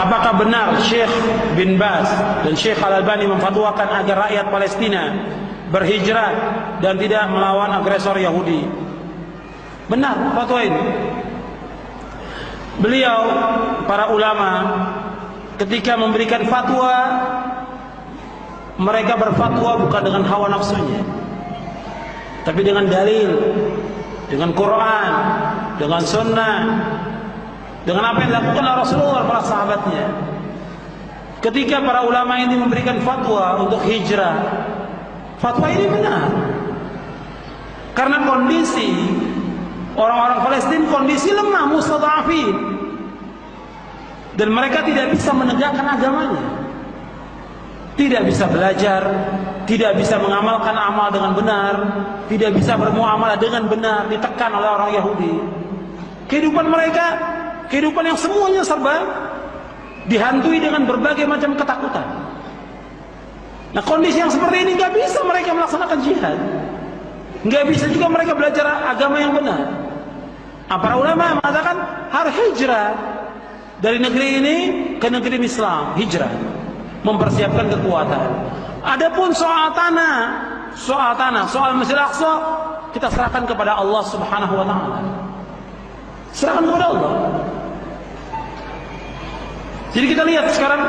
Apakah benar Syekh bin Baz dan Syekh Al-Albani memfatwakan agar rakyat Palestina berhijrah dan tidak melawan agresor Yahudi? Benar fatwa ini. Beliau, para ulama, ketika memberikan fatwa, mereka berfatwa bukan dengan hawa nafsunya, tapi dengan dalil, dengan Quran, dengan sunnah, dengan apa yang dilakukan oleh Rasulullah, para sahabatnya. Ketika para ulama ini memberikan fatwa untuk hijrah, fatwa ini benar. Karena kondisi orang-orang Palestina kondisi lemah, mustadhafin, dan mereka tidak bisa menegakkan agamanya, tidak bisa belajar, tidak bisa mengamalkan amal dengan benar, tidak bisa bermuamalah dengan benar, ditekan oleh orang Yahudi. Kehidupan mereka, kehidupan yang semuanya serba dihantui dengan berbagai macam ketakutan. Nah, kondisi yang seperti ini nggak bisa mereka melaksanakan jihad, nggak bisa juga mereka belajar agama yang benar. Para ulama mengatakan harus hijrah dari negeri ini ke negeri Islam, hijrah, mempersiapkan kekuatan. Adapun soal tanah, soal Masjid Al-Aqsa, kita serahkan kepada Allah Subhanahu wa taala. Serahkan kepada Allah. Jadi kita lihat sekarang,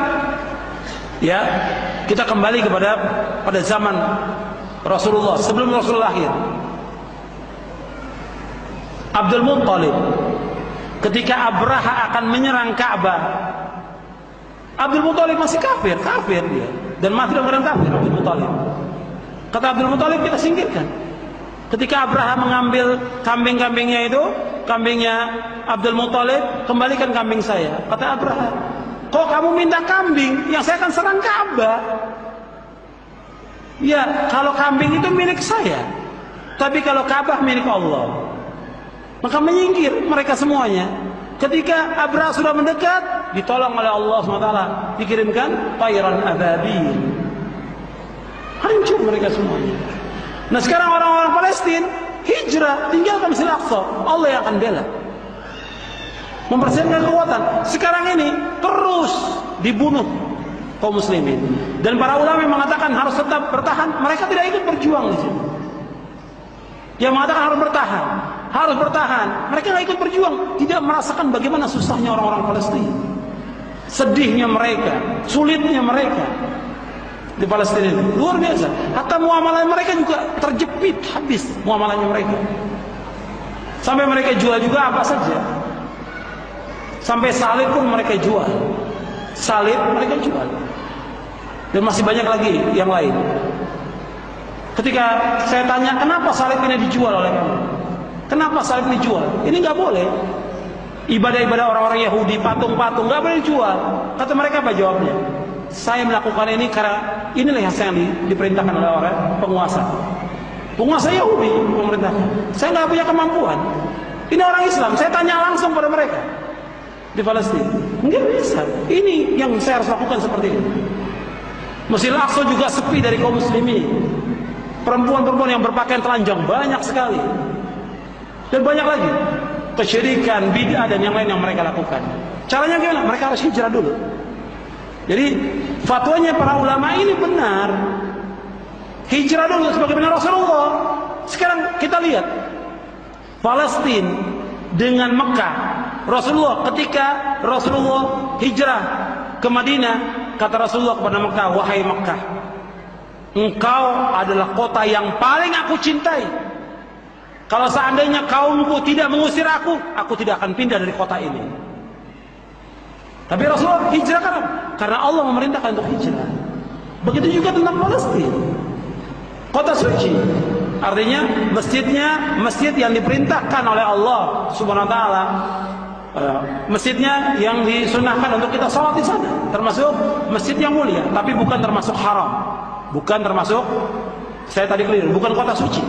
ya, kita kembali pada zaman Rasulullah, sebelum Rasulullah lahir. Abdul Muttalib, ketika Abraha akan menyerang Ka'bah, Abdul Muttalib masih kafir dia, dan mati dalam keadaan kafir. Abdul Muttalib, kata Abdul Muttalib, kita singkirkan. Ketika Abraha mengambil kambing-kambingnya itu, kambingnya Abdul Muttalib, kembalikan kambing saya. Kata Abraha, kok kamu minta kambing yang saya akan serang Ka'bah? Ya, kalau kambing itu milik saya, tapi kalau Ka'bah milik Allah. Maka menyingkir mereka semuanya. Ketika Abraha sudah mendekat, ditolong oleh Allah SWT, dikirimkan tayran ababil. Hancur mereka semuanya. Nah, sekarang orang-orang Palestina hijrah, tinggalkan Masjid Al-Aqsa, Allah yang akan bela, mempersiapkan kekuatan. Sekarang ini terus dibunuh kaum muslimin, dan para ulama yang mengatakan harus tetap bertahan, mereka tidak ikut berjuang di sini. Yang mengatakan harus bertahan, mereka tidak ikut berjuang, tidak merasakan bagaimana susahnya orang-orang Palestina, sedihnya mereka, sulitnya mereka di Palestina ini luar biasa. Hatta muamalah mereka juga terjepit habis, muamalahnya mereka, sampai mereka jual juga apa saja, sampai salib pun mereka jual, dan masih banyak lagi yang lain. Ketika saya tanya, kenapa salib ini dijual oleh kamu? Kenapa salib ini dijual? Ini nggak boleh. Ibadah-ibadah orang-orang Yahudi, patung-patung nggak boleh dijual. Kata mereka, apa jawabnya? Saya melakukan ini karena inilah yang diperintahkan oleh orang penguasa Yahudi, pemerintahnya. Saya nggak punya kemampuan. Ini orang Islam, saya tanya langsung pada mereka di Palestina, nggak bisa. Ini yang saya harus lakukan seperti ini. Masjid Al-Aqsa juga sepi dari kaum muslimin. Perempuan-perempuan yang berpakaian telanjang banyak sekali, dan banyak lagi kesyirikan, bid'ah, dan yang lain yang mereka lakukan. Caranya gimana? Mereka harus hijrah dulu. Jadi fatwanya para ulama ini benar, hijrah dulu sebagaimana Rasulullah. Sekarang kita lihat Palestina dengan Mekah. Ketika Rasulullah hijrah ke Madinah, kata Rasulullah kepada Mekah, wahai Mekah, engkau adalah kota yang paling aku cintai. Kalau seandainya kaumku tidak mengusir aku tidak akan pindah dari kota ini. Tapi Rasulullah hijrah karena Allah memerintahkan untuk hijrah. Begitu juga tentang Palestina, kota suci. Artinya masjid yang diperintahkan oleh Allah Subhanahu wa taala, masjidnya yang disunahkan untuk kita salat di sana, termasuk masjid yang mulia, tapi bukan termasuk haram. Bukan termasuk, saya tadi keliru, bukan kota suci.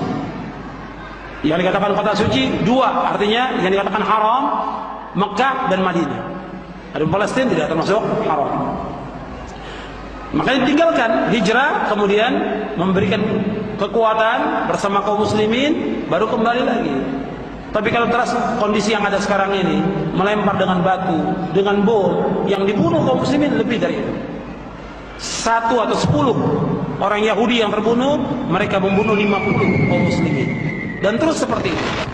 Yang dikatakan kota suci dua, artinya yang dikatakan haram, Mekah dan Madinah. Adapun Palestina tidak termasuk haram. Makanya tinggalkan hijrah, kemudian memberikan kekuatan bersama kaum muslimin, baru kembali lagi Tapi kalau terus kondisi yang ada sekarang ini, melempar dengan batu, dengan bom, yang dibunuh kaum muslimin lebih dari itu. 1 atau 10 orang Yahudi yang terbunuh, mereka membunuh 50 kaum muslimin. Dan terus seperti itu.